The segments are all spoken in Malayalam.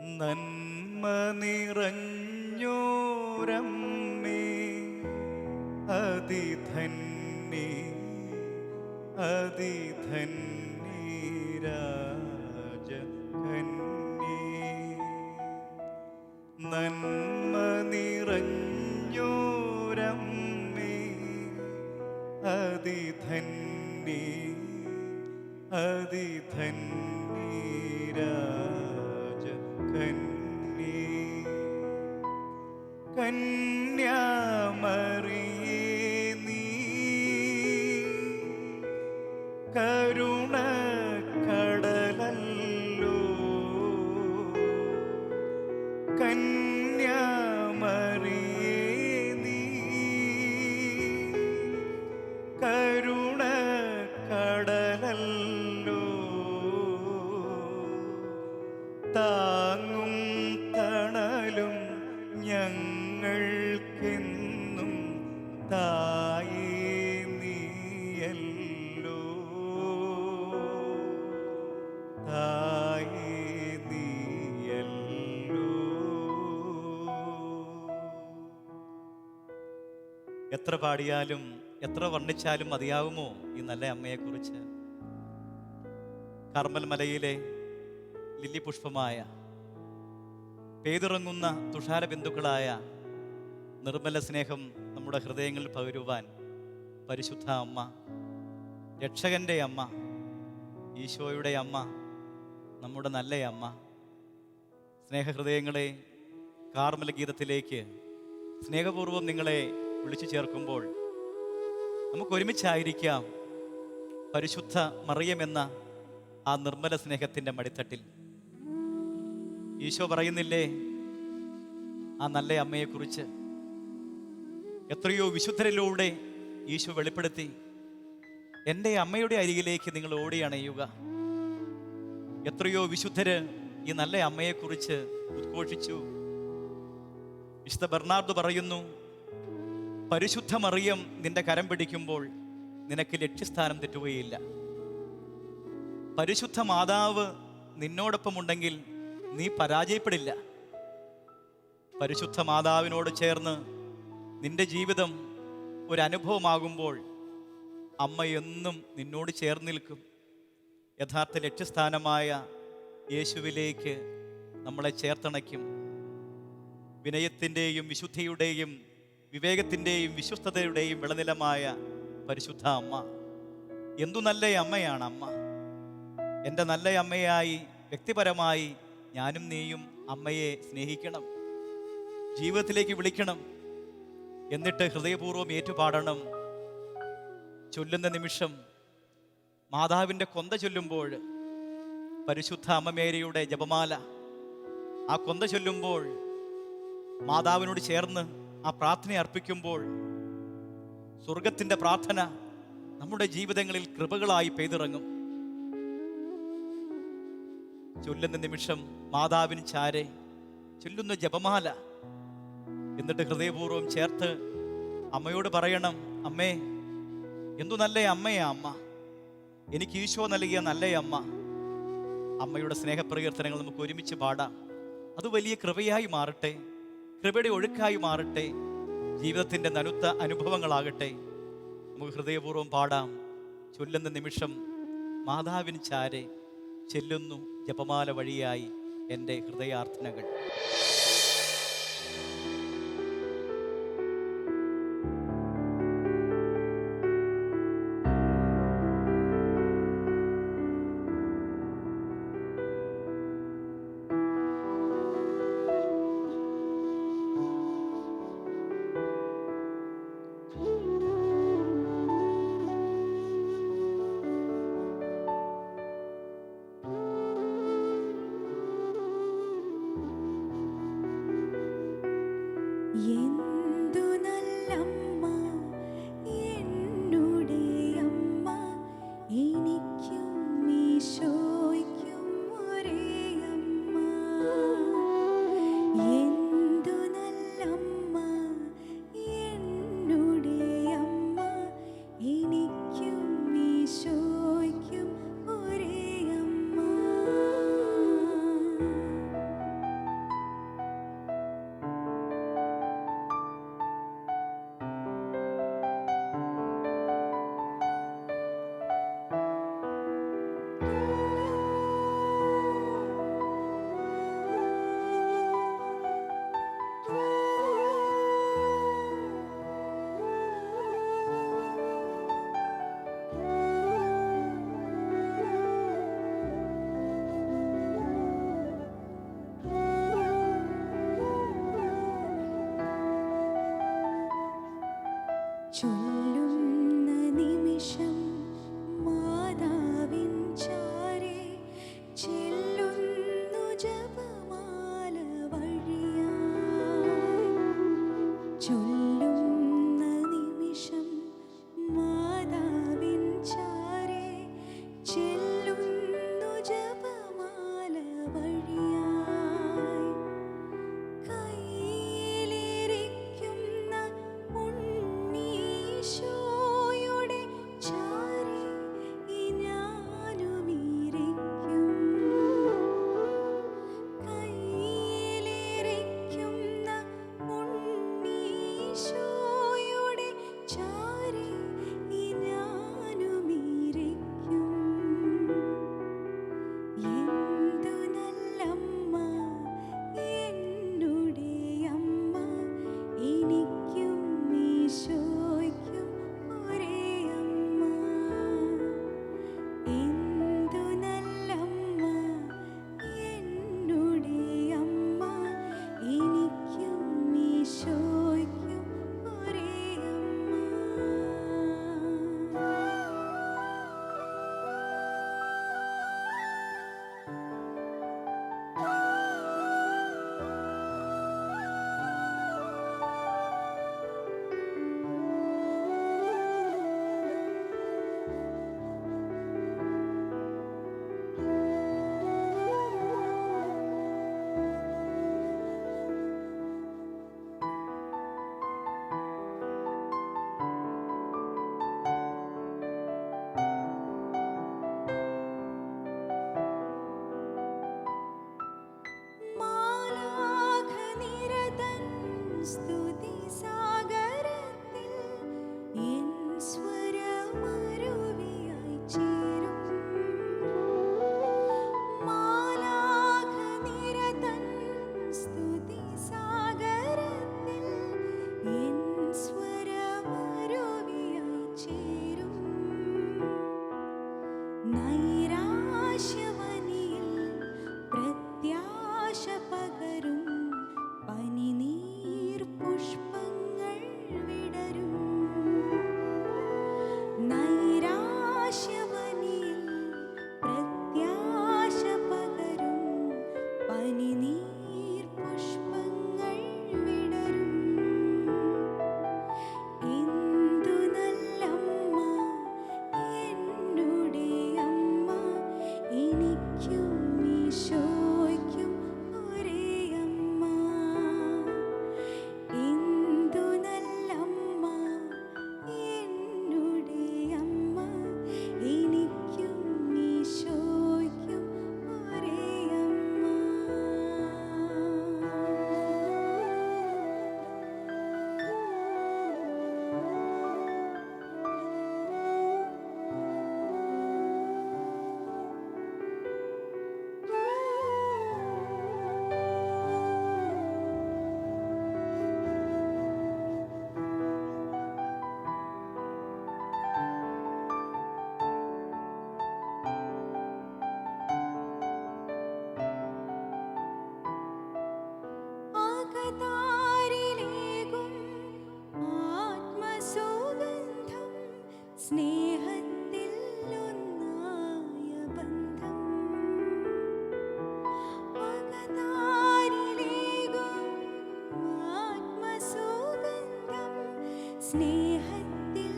നന്മ നിറഞ്ഞോരമ്മേ അതിധന്യേ അതിധന്യേ രാജകന്യേ. നന്മ നിറഞ്ഞോരമ്മേ അതിധന്യേ അതിധന്യേ രാജകന്യേ. കന്യാമറിയേ നീ കരുണക്കടലല്ലോ. കന്യാമറിയേ നീ കരുണക്കടലല്ലോ. താങ്ങും തണലും ഞങ്ങൾക്കെന്നും തായേ നീയല്ലോ. തായേ നീയല്ലോ. എത്ര പാടിയാലും എത്ര വർണ്ണിച്ചാലും മതിയാവുമോ ഈ നല്ല അമ്മയെക്കുറിച്ച്? കർമ്മൽ മലയിലെ ലില്ലി പുഷ്പമായ, പെയ്തിറങ്ങുന്ന തുഷാര ബിന്ദുക്കളായ നിർമ്മല സ്നേഹം നമ്മുടെ ഹൃദയങ്ങളിൽ പകരുവാൻ പരിശുദ്ധ അമ്മ, രക്ഷകൻ്റെ അമ്മ, ഈശോയുടെ അമ്മ, നമ്മുടെ നല്ല അമ്മ. സ്നേഹഹൃദയങ്ങളെ, കാർമല ഗീതത്തിലേക്ക് സ്നേഹപൂർവ്വം നിങ്ങളെ വിളിച്ചു ചേർക്കുമ്പോൾ നമുക്കൊരുമിച്ചായിരിക്കാം പരിശുദ്ധ മറിയമെന്ന ആ നിർമ്മല സ്നേഹത്തിൻ്റെ മടിത്തട്ടിൽ. ഈശോ പറയുന്നില്ലേ ആ നല്ല അമ്മയെക്കുറിച്ച്? എത്രയോ വിശുദ്ധരിലൂടെ ഈശോ വെളിപ്പെടുത്തി, എൻ്റെ അമ്മയുടെ അരികിലേക്ക് നിങ്ങൾ ഓടി അണയുക. എത്രയോ വിശുദ്ധര് ഈ നല്ല അമ്മയെക്കുറിച്ച് ഉദ്ഘോഷിച്ചു. വിശുദ്ധ ബെർണാർഡ് പറയുന്നു, പരിശുദ്ധ മറിയം നിന്റെ കരം പിടിക്കുമ്പോൾ നിനക്ക് ലക്ഷ്യസ്ഥാനം തെറ്റുകയില്ല. പരിശുദ്ധ മാതാവ് നിന്നോടൊപ്പമുണ്ടെങ്കിൽ നീ പരാജയപ്പെടില്ല. പരിശുദ്ധ മാതാവിനോട് ചേർന്ന് നിന്റെ ജീവിതം ഒരനുഭവമാകുമ്പോൾ അമ്മ എന്നും നിന്നോട് ചേർന്ന് നിൽക്കും. യഥാർത്ഥ ലക്ഷ്യസ്ഥാനമായ യേശുവിലേക്ക് നമ്മളെ ചേർത്തണയ്ക്കും. വിനയത്തിൻ്റെയും വിശുദ്ധിയുടെയും വിവേകത്തിൻ്റെയും വിശ്വസ്തതയുടെയും വിളനിലമായ പരിശുദ്ധ അമ്മ. എന്തു നല്ല അമ്മയാണ് അമ്മ! എൻ്റെ നല്ല അമ്മയായി വ്യക്തിപരമായി ഞാനും നീയും അമ്മയെ സ്നേഹിക്കണം, ജീവിതത്തിലേക്ക് വിളിക്കണം, എന്നിട്ട് ഹൃദയപൂർവ്വം ഏറ്റുപാടണം. ചൊല്ലുന്ന നിമിഷം മാതാവിൻ്റെ കൊന്ത ചൊല്ലുമ്പോൾ, പരിശുദ്ധ അമ്മ മേരിയുടെ ജപമാല, ആ കൊന്ത ചൊല്ലുമ്പോൾ മാതാവിനോട് ചേർന്ന് ആ പ്രാർത്ഥന അർപ്പിക്കുമ്പോൾ സ്വർഗത്തിൻ്റെ പ്രാർത്ഥന നമ്മുടെ ജീവിതങ്ങളിൽ കൃപകളായി പെയ്തിറങ്ങും. ചൊല്ലുന്ന നിമിഷം മാതാവിന് ചാരെ ചൊല്ലുന്ന ജപമാല, എന്നിട്ട് ഹൃദയപൂർവ്വം ചേർത്ത് അമ്മയോട് പറയണം, അമ്മേ, എന്തു നല്ല അമ്മയാ അമ്മ! എനിക്ക് ഈശോ നൽകിയ നല്ല അമ്മ. അമ്മയുടെ സ്നേഹപ്രകീർത്തനങ്ങൾ നമുക്ക് ഒരുമിച്ച് പാടാം. അത് വലിയ കൃപയായി മാറട്ടെ, കൃപയുടെ ഒഴുക്കായി മാറട്ടെ, ജീവിതത്തിൻ്റെ നനുത്ത അനുഭവങ്ങളാകട്ടെ. നമുക്ക് ഹൃദയപൂർവ്വം പാടാം. ചൊല്ലുന്ന നിമിഷം മാതാവിന് ചാരെ ചെല്ലുന്നു ജപമാല വഴിയായി എൻ്റെ ഹൃദയാർത്ഥനകൾ. ചൊല്ലുന്ന നിമിഷം മാതാവിൻ ചാരെ ചെല്ലുന്നു ജപമാല വഴിയായി. ചൊല്ലുന്ന നിമിഷം മാതാവിൻ ചാരെ ചെല്ലുന്നു ജപമാല വഴിയായി. കയ്യിലിരിക്കുന്ന ഉണ്ണീശോയുടെ ചാരെ ഞാനുമിരിക്കും. കയ്യിലിരിക്കുന്ന ഉണ്ണീശോയുടെ ചാരെ ഞാനുമിരിക്കും. എന്തു നല്ലമ്മ എന്നുടെ അമ്മ, എനിക്കും ഈശോയ്ക്കും ഒരേ അമ്മ. എന്തു നല്ലമ്മ എന്നുടെ അമ്മ, എനിക്കും ഈശോയ്ക്കും ഒരേ അമ്മ. മാലാഖനിരതൻ സ്തുതിസാഗരത്തിൽ എൻ സ്വരമരുവിയായി ചേരും. മാലാഖനിരതൻ സ്തുതിസാഗരത്തിൽ എൻ സ്വരമരുവിയായി ചേരും. നൈരാശ്യമനിയിൽ പ്രത്യാശ പകരും പനിനീർ പുഷ്പങ്ങൾ വിടരും. നൈരാശ്യമനിയിൽ പ്രത്യാശ പകരും പനിനീർ പുഷ്പങ്ങൾ വിടരും. എന്തു നല്ലമ്മ എന്നുടെ അമ്മ, എനിക്കും ഈശോയ്ക്കും ഒരേ അമ്മ. എന്തു നല്ലമ്മ എന്നുടെ അമ്മ, എനിക്കും ഈശോയ്ക്കും ഒരേ അമ്മ. ആകതാരിലേകും ആത്മസുഗന്ധം, സ്നേഹത്തിൽ ഒന്നായ ബന്ധം. ആകതാരിലേകും ആത്മസുഗന്ധം, സ്നേഹത്തിൽ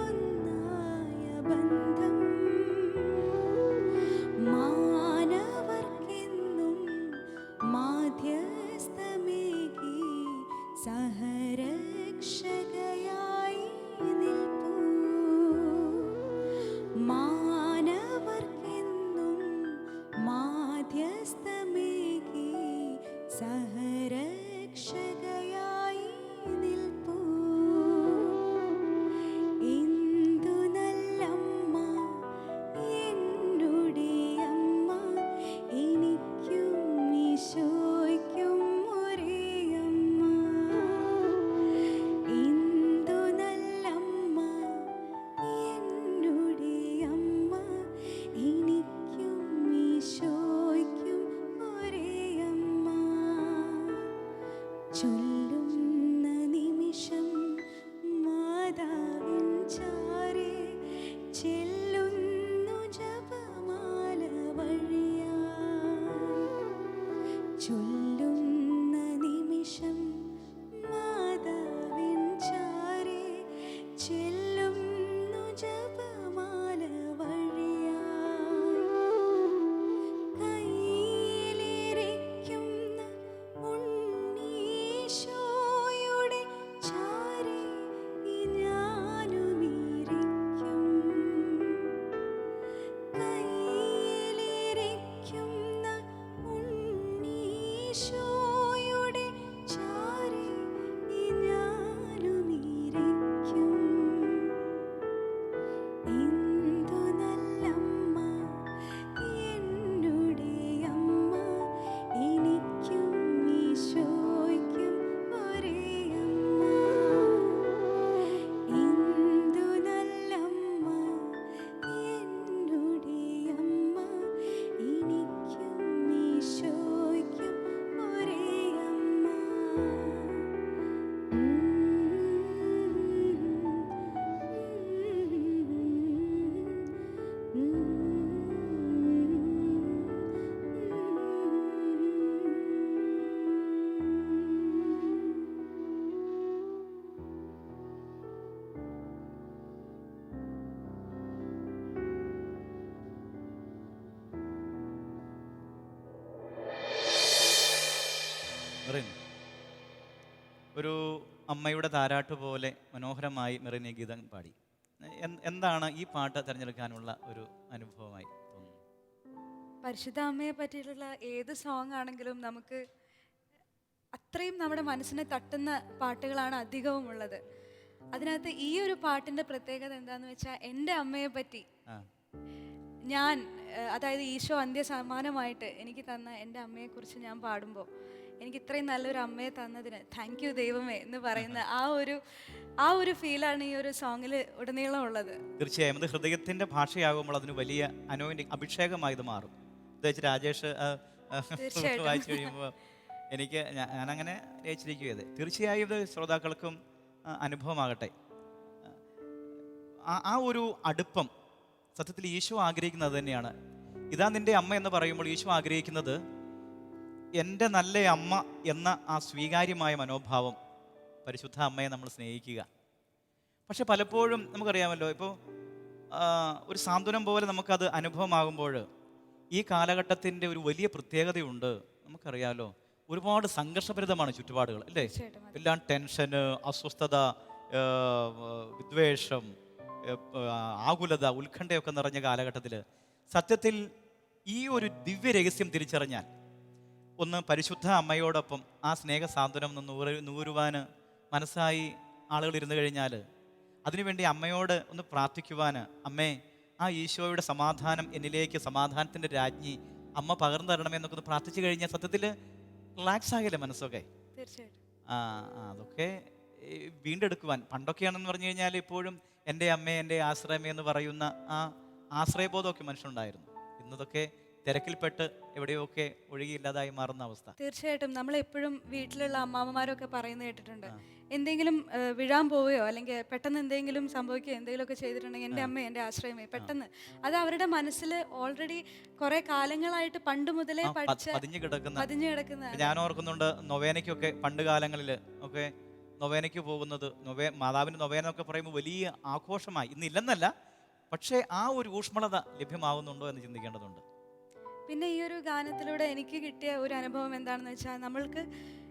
ഒന്നായ ബന്ധം. മാനവർക്കെന്നും മാധ്യസ്ഥമേകി സഹരക്ഷകയായി നിൽപ്പൂ. മാനവർക്കെന്നും മാധ്യസ്ഥമേകി സഹരക്ഷകയായി നിൽപ്പൂ. എന്തു നല്ലമ്മ എന്നുടെ അമ്മ, എനിക്കും ഈശോയ്ക്കും ഒരേ അമ്മ. എന്തു നല്ലമ്മ എന്നുടെ അമ്മ, എനിക്കും ഈശോയ്ക്കും ഒരേ അമ്മ. ചൊല്ലുന്ന നിമിഷം മാതാ ചൊല്ലുന്ന നിമിഷം മാതാവിൻ ചാരെ ചെല്ലുന്നു ജപമാല വഴിയായി. കയ്യിലിരിക്കുന്ന ഉണ്ണീശോയുടെ ചാരെ ഞാനുമിരിക്കും. കയ്യിലിരിക്കുന്ന ഉണ്ണീശോയുടെ ചാരെ ഞാനുമിരിക്കും. എന്തു നല്ലമ്മ എന്നുടെ അമ്മ, എനിക്കും ഈശോയ്ക്കും ഒരേ അമ്മ. എന്തു നല്ലമ്മ എന്നുടെ അമ്മ, എനിക്കും ഈശോയ്ക്കും ഒരേ അമ്മ. മെറിൻ, ഒരു അമ്മയുടെ താരാട്ട് പോലെ മനോഹരമായി മെറിൻ ഈ ഗീതം പാടി. എന്താണ് ഈ പാട്ട് തിരഞ്ഞെടുക്കാനുള്ള ഒരു അനുഭവമായി തോന്നുന്നു? പരിശുദ്ധ അമ്മയെ പറ്റിയിട്ടുള്ള ഏത് സോങ് ആണെങ്കിലും നമുക്ക് അത്രയും നമ്മുടെ മനസ്സിനെ തട്ടുന്ന പാട്ടുകളാണ് അധികവും ഉള്ളത്. അതിനകത്ത് ഈ ഒരു പാട്ടിൻ്റെ പ്രത്യേകത എന്താന്ന് വെച്ചാൽ, എൻ്റെ അമ്മയെ പറ്റി ഞാൻ, അതായത് ഈശോ അന്ത്യസമ്മാനമായിട്ട് എനിക്ക് തന്ന എൻ്റെ അമ്മയെക്കുറിച്ച് ഞാൻ പാടുമ്പോൾ, എനിക്ക് ഇത്രയും നല്ലൊരു അമ്മയെ തന്നതിന് താങ്ക് യു ദൈവമേ എന്ന് പറയുന്ന ആ ഒരു ഫീലാണ് ഈ ഒരു സോങ്ങിൽ ഉടനീളം ഉള്ളത്. തീർച്ചയായും അത് ഹൃദയത്തിന്റെ ഭാഷയാകുമ്പോൾ അതിന് വലിയ അനോയിന്റ് അഭിഷേകമായി ഇത് മാറും. പ്രത്യേകിച്ച് രാജേഷ് വായിച്ചു കഴിയുമ്പോൾ ഞാനങ്ങനെ രചിച്ചിരിക്കുകയത്. തീർച്ചയായും ഇത് ശ്രോതാക്കൾക്കും അനുഭവമാകട്ടെ. ആ ഒരു അടുപ്പം സത്യത്തിൽ ഈശോ ആഗ്രഹിക്കുന്നത് തന്നെയാണ്. ഇതാ നിന്റെ അമ്മ എന്ന് പറയുമ്പോൾ ഈശോ ആഗ്രഹിക്കുന്നത് എൻ്റെ നല്ല അമ്മ എന്ന ആ സ്വീകാര്യമായ മനോഭാവം, പരിശുദ്ധ അമ്മയെ നമ്മൾ സ്നേഹിക്കുക. പക്ഷെ പലപ്പോഴും നമുക്കറിയാമല്ലോ, ഇപ്പോൾ ഒരു സാന്ത്വനം പോലെ നമുക്കത് അനുഭവമാകുമ്പോൾ ഈ കാലഘട്ടത്തിൻ്റെ ഒരു വലിയ പ്രത്യേകതയുണ്ട്. നമുക്കറിയാമല്ലോ, ഒരുപാട് സംഘർഷഭരിതമാണ് ചുറ്റുപാടുകൾ, അല്ലേ? എല്ലാം ടെൻഷന്, അസ്വസ്ഥത, വിദ്വേഷം, ആകുലത, ഉത്കണ്ഠയൊക്കെ നിറഞ്ഞ കാലഘട്ടത്തിൽ സത്യത്തിൽ ഈ ഒരു ദിവ്യ രഹസ്യം തിരിച്ചറിഞ്ഞാൽ, ഒന്ന് പരിശുദ്ധ അമ്മയോടൊപ്പം ആ സ്നേഹ സാന്ത്വനം നൂറുവാൻ മനസ്സായി ആളുകൾ ഇരുന്ന് കഴിഞ്ഞാൽ, അതിനുവേണ്ടി അമ്മയോട് ഒന്ന് പ്രാർത്ഥിക്കുവാൻ, അമ്മേ ആ ഈശോയുടെ സമാധാനം എന്നിലേക്ക്, സമാധാനത്തിൻ്റെ രാജ്ഞി അമ്മ പകർന്നു തരണമെന്നൊക്കെ ഒന്ന് പ്രാർത്ഥിച്ചു കഴിഞ്ഞാൽ സത്യത്തിൽ റിലാക്സ് ആകില്ലേ മനസ്സൊക്കെ? തീർച്ചയായിട്ടും. അതൊക്കെ വീണ്ടെടുക്കുവാൻ. പണ്ടൊക്കെയാണെന്ന് പറഞ്ഞു കഴിഞ്ഞാൽ ഇപ്പോഴും എൻ്റെ അമ്മേ, എൻ്റെ ആശ്രയമേ എന്ന് പറയുന്ന ആ ആശ്രയബോധമൊക്കെ മനുഷ്യനുണ്ടായിരുന്നു. ഇന്നതൊക്കെ തിരക്കിൽപ്പെട്ട് എവിടെയൊക്കെ ഒഴുകിയില്ലാതായി മാറുന്ന അവസ്ഥ. തീർച്ചയായിട്ടും. നമ്മളെപ്പോഴും വീട്ടിലുള്ള അമ്മാമ്മമാരൊക്കെ പറയുന്നത് കേട്ടിട്ടുണ്ട്, എന്തെങ്കിലും വീഴാൻ പോവുകയോ അല്ലെങ്കിൽ പെട്ടെന്ന് എന്തെങ്കിലും സംഭവിക്കുകയോ എന്തെങ്കിലുമൊക്കെ ചെയ്തിട്ടുണ്ടെങ്കിൽ എൻ്റെ അമ്മ, എൻ്റെ ആശ്രയമേ, പെട്ടെന്ന് അത് അവരുടെ മനസ്സിൽ ഓൾറെഡി കുറെ കാലങ്ങളായിട്ട് പണ്ട് മുതലേ പതിഞ്ഞു കിടക്കുന്ന. ഞാൻ ഓർക്കുന്നുണ്ട്, നൊവേനയ്ക്കൊക്കെ പണ്ട് കാലങ്ങളിൽ ഒക്കെ നൊവേനയ്ക്ക് പോകുന്നത്, മാതാവിൻ്റെ നൊവേന എന്നൊക്കെ പറയുമ്പോൾ വലിയ ആഘോഷമായി. ഇന്നില്ലെന്നല്ല, പക്ഷേ ആ ഒരു ഊഷ്മളത ലഭ്യമാകുന്നുണ്ടോ എന്ന് ചിന്തിക്കേണ്ടതുണ്ട്. പിന്നെ ഈ ഒരു ഗാനത്തിലൂടെ എനിക്ക് കിട്ടിയ ഒരു അനുഭവം എന്താണെന്ന് വെച്ചാൽ, നമ്മൾക്ക്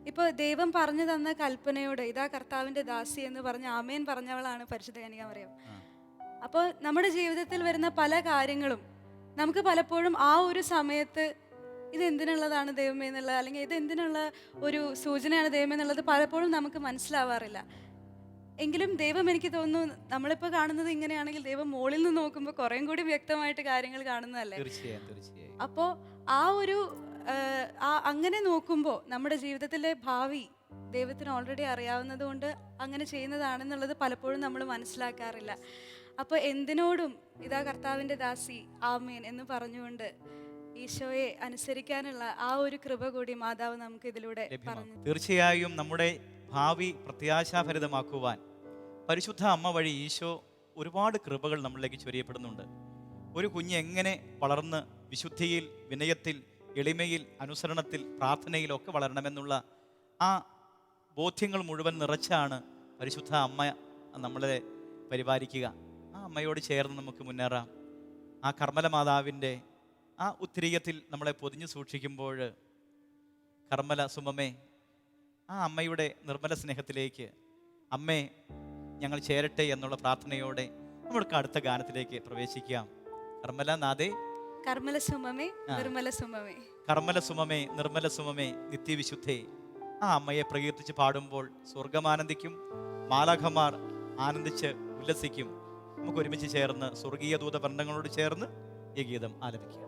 ഇപ്പോൾ ദൈവം പറഞ്ഞു തന്ന കൽപ്പനയോട്, ഇതാ കർത്താവിൻ്റെ ദാസി എന്ന് പറഞ്ഞ ആമേൻ പറഞ്ഞവളാണ് പരിശുദ്ധ കന്യകാമറിയം. അപ്പോൾ നമ്മുടെ ജീവിതത്തിൽ വരുന്ന പല കാര്യങ്ങളും നമുക്ക് പലപ്പോഴും ആ ഒരു സമയത്ത് ഇതെന്തിനുള്ളതാണ് ദൈവമേ എന്നുള്ളത്, അല്ലെങ്കിൽ ഇതെന്തിനുള്ള ഒരു സൂചനയാണ് ദൈവമേ എന്നുള്ളത് പലപ്പോഴും നമുക്ക് മനസ്സിലാവാറില്ല. എങ്കിലും ദൈവം, എനിക്ക് തോന്നുന്നു നമ്മളിപ്പോൾ കാണുന്നത് ഇങ്ങനെയാണെങ്കിൽ ദൈവം മുകളിൽ നിന്ന് നോക്കുമ്പോൾ കുറേം കൂടി വ്യക്തമായിട്ട് കാര്യങ്ങൾ കാണുന്നതല്ലേ? അപ്പോൾ ആ ഒരു അങ്ങനെ നോക്കുമ്പോൾ നമ്മുടെ ജീവിതത്തിലെ ഭാവി ദൈവത്തിന് ഓൾറെഡി അറിയാവുന്നത് കൊണ്ട് അങ്ങനെ ചെയ്യുന്നതാണെന്നുള്ളത് പലപ്പോഴും നമ്മൾ മനസ്സിലാക്കാറില്ല. അപ്പോൾ എന്തിനോടും ഇതാ കർത്താവിൻ്റെ ദാസി ആമേൻ എന്ന് പറഞ്ഞുകൊണ്ട് ഈശോയെ അനുസരിക്കാനുള്ള ആ ഒരു കൃപ കൂടി മാതാവ് നമുക്ക് ഇതിലൂടെ പറഞ്ഞു. തീർച്ചയായും നമ്മുടെ ഭാവി പ്രത്യാശാഭരിതമാക്കുവാൻ പരിശുദ്ധ അമ്മ വഴി ഈശോ ഒരുപാട് കൃപകൾ നമ്മളിലേക്ക് ചൊരിയപ്പെടുന്നുണ്ട്. ഒരു കുഞ്ഞ് എങ്ങനെ വളർന്ന് വിശുദ്ധിയിൽ, വിനയത്തിൽ, എളിമയിൽ, അനുസരണത്തിൽ, പ്രാർത്ഥനയിലൊക്കെ വളരണമെന്നുള്ള ആ ബോധ്യങ്ങൾ മുഴുവൻ നിറച്ചാണ് പരിശുദ്ധ അമ്മ നമ്മളെ പരിപാലിക്കുക. ആ അമ്മയോട് ചേർന്ന് നമുക്ക് മുന്നേറാം. ആ കർമ്മല മാതാവിൻ്റെ ആ ഉത്തിരീയത്തിൽ നമ്മളെ പൊതിഞ്ഞു സൂക്ഷിക്കുമ്പോൾ കർമ്മല സുമമേ, ആ അമ്മയുടെ നിർമ്മല സ്നേഹത്തിലേക്ക് അമ്മേ ഞങ്ങൾ ചേരട്ടെ എന്നുള്ള പ്രാർത്ഥനയോടെ നമ്മൾക്ക് അടുത്ത ഗാനത്തിലേക്ക് പ്രവേശിക്കാം. കർമ്മല നാഥേ, കർമ്മല സുമമേ, നിർമ്മല സുമമേ. കർമ്മല സുമമേ, നിർമ്മല സുമമേ, നിത്യവിശുദ്ധേ. ആ അമ്മയെ പ്രകീർത്തിച്ച് പാടുമ്പോൾ സ്വർഗമാനന്ദിക്കും, മാലാഖമാർ ആനന്ദിച്ച് ഉല്ലസിക്കും. നമുക്ക് ഒരുമിച്ച് ചേർന്ന് സ്വർഗീയ ദൂതവൃന്ദങ്ങളോട് ചേർന്ന് ഈ ഗീതം ആലപിക്കാം.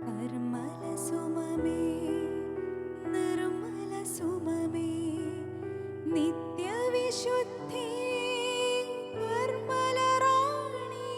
കർമ്മല സുമമേ, നിർമ്മല സുമമേ, നിത്യവിശുദ്ധേ, കർമ്മല റാണി,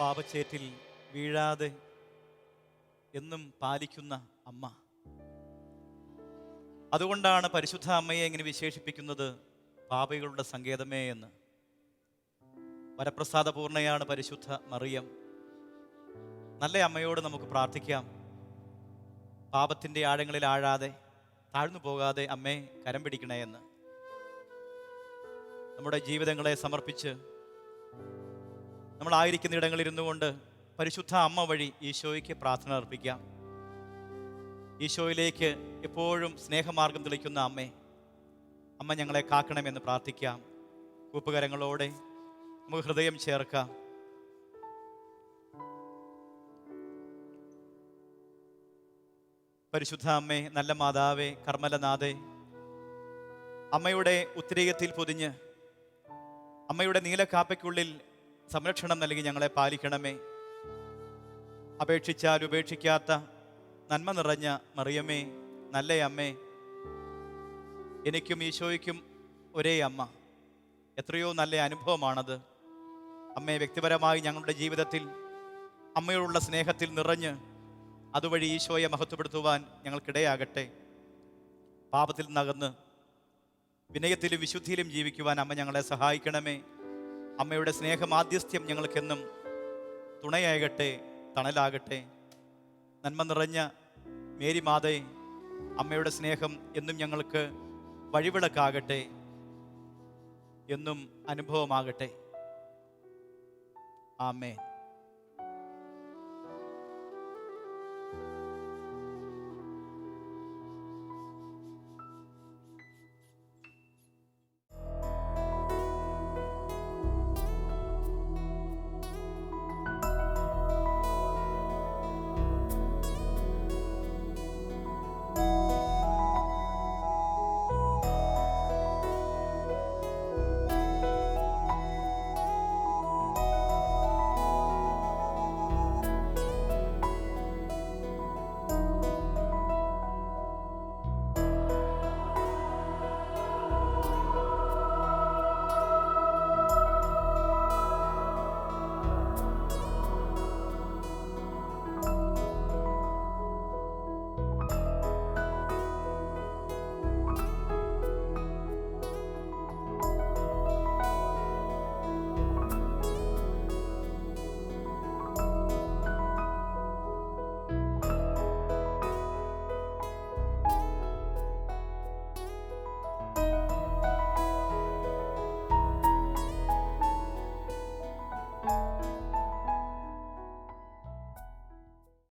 പാപച്ചേറ്റിൽ വീഴാതെ എന്നും പാലിക്കുന്ന അമ്മ. അതുകൊണ്ടാണ് പരിശുദ്ധ അമ്മയെ ഇങ്ങനെ വിശേഷിപ്പിക്കുന്നത് പാപികളുടെ സങ്കേതമേ എന്ന്. വരപ്രസാദപൂർണയാണ് പരിശുദ്ധ മറിയം. നല്ല അമ്മയോട് നമുക്ക് പ്രാർത്ഥിക്കാം. പാപത്തിൻ്റെ ആഴങ്ങളിൽ ആഴാതെ താഴ്ന്നു പോകാതെ അമ്മേ കരം പിടിക്കണേ എന്ന് നമ്മുടെ ജീവിതങ്ങളെ സമർപ്പിച്ച് നമ്മളായിരിക്കുന്ന ഇടങ്ങളിൽ ഇരുന്നു കൊണ്ട് പരിശുദ്ധ അമ്മ വഴി ഈശോയ്ക്ക് പ്രാർത്ഥന അർപ്പിക്കാം. ഈശോയിലേക്ക് എപ്പോഴും സ്നേഹമാർഗം തെളിക്കുന്ന അമ്മേ, അമ്മ ഞങ്ങളെ കാക്കണമെന്ന് പ്രാർത്ഥിക്കാം. കൂപ്പുകരങ്ങളോടെ നമുക്ക് ഹൃദയം ചേർക്കാം. പരിശുദ്ധ അമ്മേ, നല്ല മാതാവേ, കർമ്മലനാഥേ, അമ്മയുടെ ഉത്തരീയത്തിൽ പൊതിഞ്ഞ് അമ്മയുടെ നീലക്കാപ്പയ്ക്കുള്ളിൽ സംരക്ഷണം നൽകി ഞങ്ങളെ പാലിക്കണമേ. അപേക്ഷിച്ചാൽ ഉപേക്ഷിക്കാത്ത നന്മ നിറഞ്ഞ മറിയമേ, നല്ല അമ്മേ, എനിക്കും ഈശോയ്ക്കും ഒരേ അമ്മ. എത്രയോ നല്ല അനുഭവമാണത്. അമ്മയെ വ്യക്തിപരമായി ഞങ്ങളുടെ ജീവിതത്തിൽ അമ്മയോടുള്ള സ്നേഹത്തിൽ നിറഞ്ഞ് അതുവഴി ഈശോയെ മഹത്വപ്പെടുത്തുവാൻ ഞങ്ങൾക്കിടയാകട്ടെ. പാപത്തിൽ നിന്നകന്ന് വിനയത്തിലും വിശുദ്ധിയിലും ജീവിക്കുവാൻ അമ്മ ഞങ്ങളെ സഹായിക്കണമേ. അമ്മയുടെ സ്നേഹമാധ്യസ്ഥ്യം ഞങ്ങൾക്കെന്നും തുണയാകട്ടെ, തണലാകട്ടെ. നന്മ നിറഞ്ഞ മേരി മാതേ, അമ്മയുടെ സ്നേഹം എന്നും ഞങ്ങൾക്ക് വഴിവിളക്കാകട്ടെ, എന്നും അനുഭവമാകട്ടെ. ആമേൻ.